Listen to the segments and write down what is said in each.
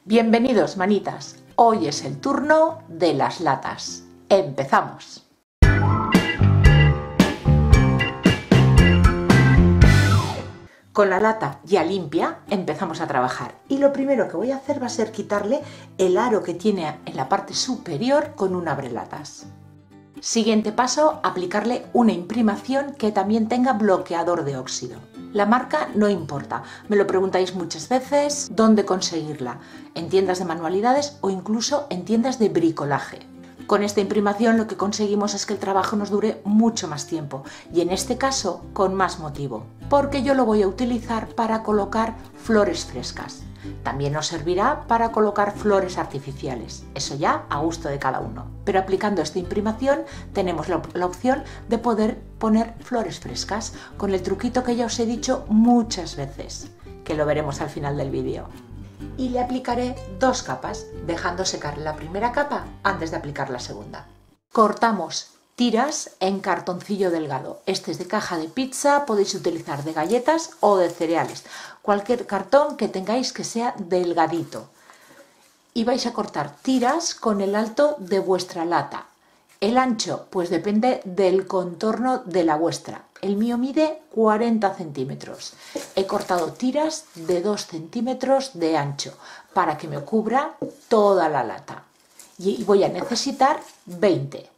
Bienvenidos, manitas. Hoy es el turno de las latas. ¡Empezamos! Con la lata ya limpia empezamos a trabajar y lo primero que voy a hacer va a ser quitarle el aro que tiene en la parte superior con un abrelatas. Siguiente paso, aplicarle una imprimación que también tenga bloqueador de óxido. La marca no importa, me lo preguntáis muchas veces dónde conseguirla, en tiendas de manualidades o incluso en tiendas de bricolaje. Con esta imprimación lo que conseguimos es que el trabajo nos dure mucho más tiempo y en este caso con más motivo, porque yo lo voy a utilizar para colocar flores frescas. También nos servirá para colocar flores artificiales, eso ya a gusto de cada uno. Pero aplicando esta imprimación tenemos la opción de poder poner flores frescas con el truquito que ya os he dicho muchas veces, que lo veremos al final del vídeo. Y le aplicaré dos capas, dejando secar la primera capa antes de aplicar la segunda. Cortamos tiras en cartoncillo delgado. Este es de caja de pizza, podéis utilizar de galletas o de cereales. Cualquier cartón que tengáis que sea delgadito. Y vais a cortar tiras con el alto de vuestra lata. El ancho, pues depende del contorno de la vuestra. El mío mide 40 centímetros. He cortado tiras de 2 centímetros de ancho para que me cubra toda la lata. Y voy a necesitar 20.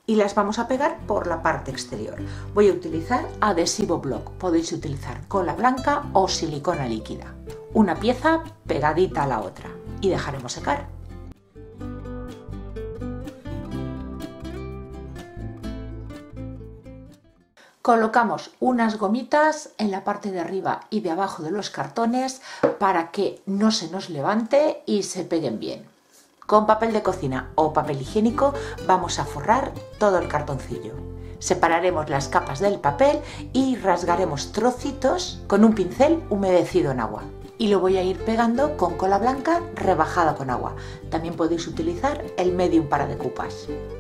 Y las vamos a pegar por la parte exterior. Voy a utilizar adhesivo block. Podéis utilizar cola blanca o silicona líquida. Una pieza pegadita a la otra. Y dejaremos secar. Colocamos unas gomitas en la parte de arriba y de abajo de los cartones para que no se nos levante y se peguen bien. Con papel de cocina o papel higiénico vamos a forrar todo el cartoncillo. Separaremos las capas del papel y rasgaremos trocitos con un pincel humedecido en agua. Y lo voy a ir pegando con cola blanca rebajada con agua. También podéis utilizar el medium para decoupage.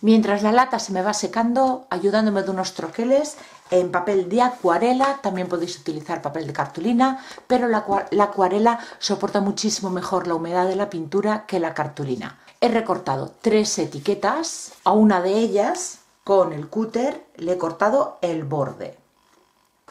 Mientras la lata se me va secando, ayudándome de unos troqueles en papel de acuarela, también podéis utilizar papel de cartulina, pero la acuarela soporta muchísimo mejor la humedad de la pintura que la cartulina. He recortado 3 etiquetas, a una de ellas con el cúter le he cortado el borde.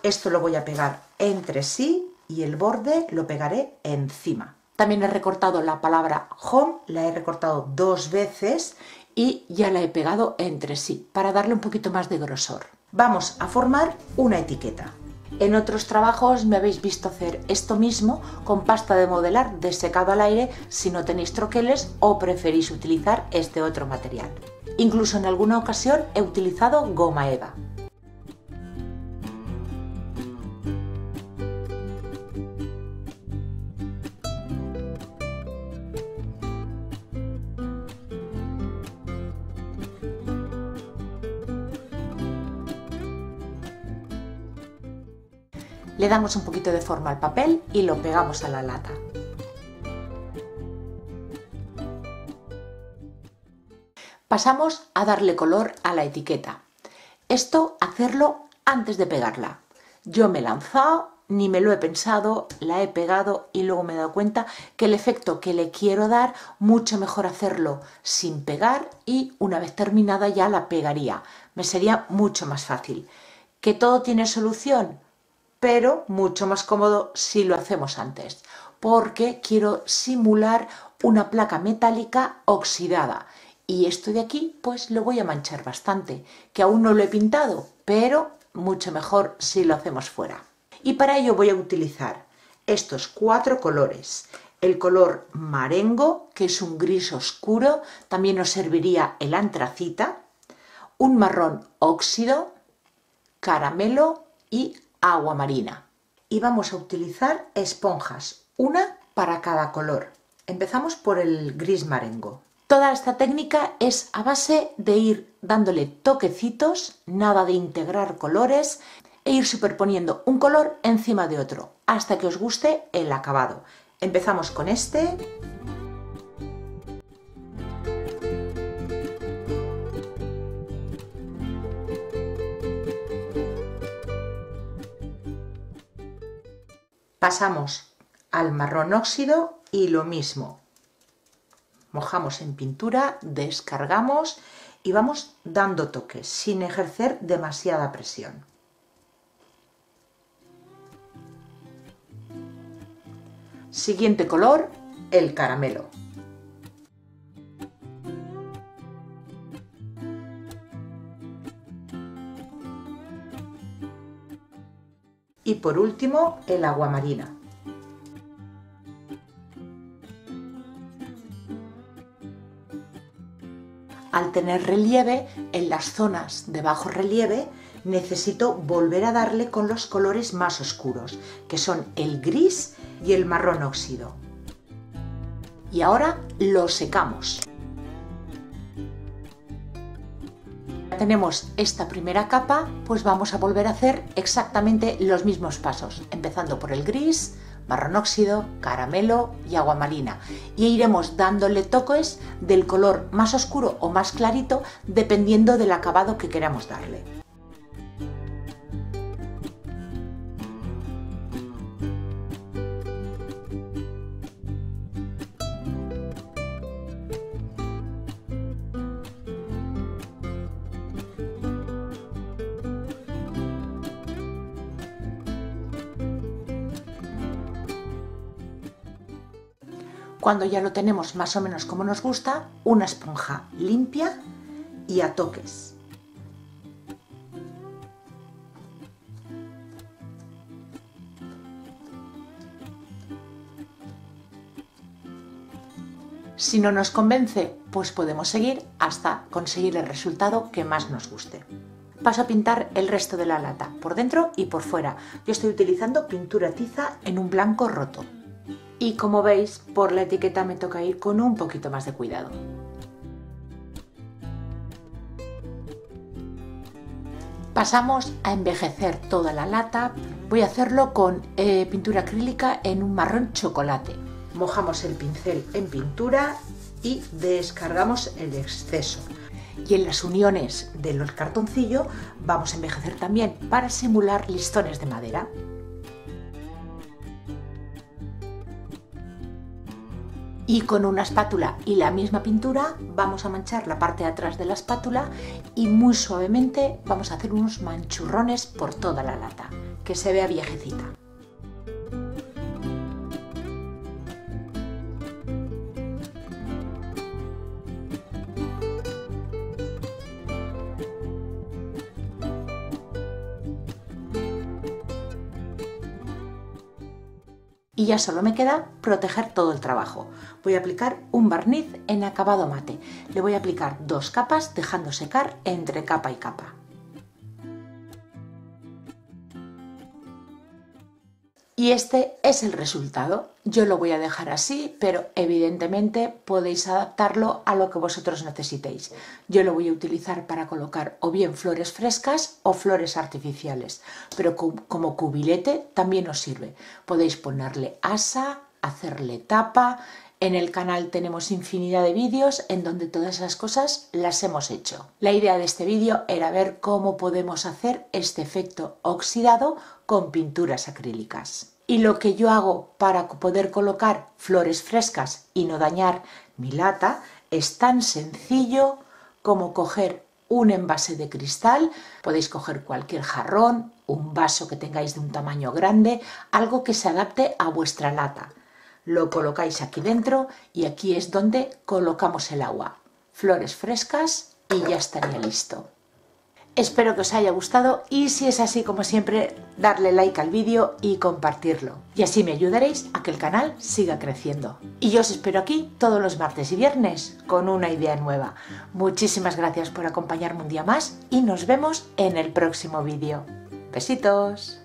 Esto lo voy a pegar entre sí y el borde lo pegaré encima. También he recortado la palabra home, la he recortado 2 veces y ya la he pegado entre sí para darle un poquito más de grosor. Vamos a formar una etiqueta. En otros trabajos me habéis visto hacer esto mismo con pasta de modelar de secado al aire si no tenéis troqueles o preferís utilizar este otro material. Incluso en alguna ocasión he utilizado goma eva. Le damos un poquito de forma al papel y lo pegamos a la lata. Pasamos a darle color a la etiqueta. Esto hacerlo antes de pegarla. Yo me he lanzado, ni me lo he pensado, la he pegado y luego me he dado cuenta que el efecto que le quiero dar, mucho mejor hacerlo sin pegar y una vez terminada ya la pegaría. Me sería mucho más fácil. ¿Que todo tiene solución? Pero mucho más cómodo si lo hacemos antes, porque quiero simular una placa metálica oxidada y esto de aquí pues lo voy a manchar bastante, que aún no lo he pintado, pero mucho mejor si lo hacemos fuera. Y para ello voy a utilizar estos 4 colores, el color marengo, que es un gris oscuro, también nos serviría el antracita, un marrón óxido, caramelo y agua marina. Y vamos a utilizar esponjas, una para cada color. Empezamos por el gris marengo. Toda esta técnica es a base de ir dándole toquecitos, nada de integrar colores e ir superponiendo un color encima de otro hasta que os guste el acabado. Empezamos con este. Pasamos al marrón óxido y lo mismo. Mojamos en pintura, descargamos y vamos dando toques sin ejercer demasiada presión. Siguiente color, el caramelo. Y por último, el agua marina. Al tener relieve, en las zonas de bajo relieve, necesito volver a darle con los colores más oscuros, que son el gris y el marrón óxido. Y ahora lo secamos. Ya tenemos esta primera capa, pues vamos a volver a hacer exactamente los mismos pasos, empezando por el gris, marrón óxido, caramelo y agua marina, y iremos dándole toques del color más oscuro o más clarito dependiendo del acabado que queramos darle. Cuando ya lo tenemos más o menos como nos gusta, una esponja limpia y a toques. Si no nos convence, pues podemos seguir hasta conseguir el resultado que más nos guste. Paso a pintar el resto de la lata, por dentro y por fuera. Yo estoy utilizando pintura tiza en un blanco roto. Y como veis, por la etiqueta me toca ir con un poquito más de cuidado. Pasamos a envejecer toda la lata. Voy a hacerlo con pintura acrílica en un marrón chocolate. Mojamos el pincel en pintura y descargamos el exceso. Y en las uniones del cartoncillo vamos a envejecer también para simular listones de madera. Y con una espátula y la misma pintura vamos a manchar la parte de atrás de la espátula y muy suavemente vamos a hacer unos manchurrones por toda la lata, que se vea viejecita. Y ya solo me queda proteger todo el trabajo. Voy a aplicar un barniz en acabado mate. Le voy a aplicar 2 capas dejando secar entre capa y capa. Y este es el resultado. Yo lo voy a dejar así, pero evidentemente podéis adaptarlo a lo que vosotros necesitéis. Yo lo voy a utilizar para colocar o bien flores frescas o flores artificiales, pero como cubilete también os sirve. Podéis ponerle asa, hacerle tapa. En el canal tenemos infinidad de vídeos en donde todas esas cosas las hemos hecho. La idea de este vídeo era ver cómo podemos hacer este efecto oxidado con pinturas acrílicas. Y lo que yo hago para poder colocar flores frescas y no dañar mi lata es tan sencillo como coger un envase de cristal. Podéis coger cualquier jarrón, un vaso que tengáis de un tamaño grande, algo que se adapte a vuestra lata. Lo colocáis aquí dentro y aquí es donde colocamos el agua. Flores frescas y ya estaría listo. Espero que os haya gustado y si es así, como siempre, darle like al vídeo y compartirlo. Y así me ayudaréis a que el canal siga creciendo. Y yo os espero aquí todos los martes y viernes con una idea nueva. Muchísimas gracias por acompañarme un día más y nos vemos en el próximo vídeo. Besitos.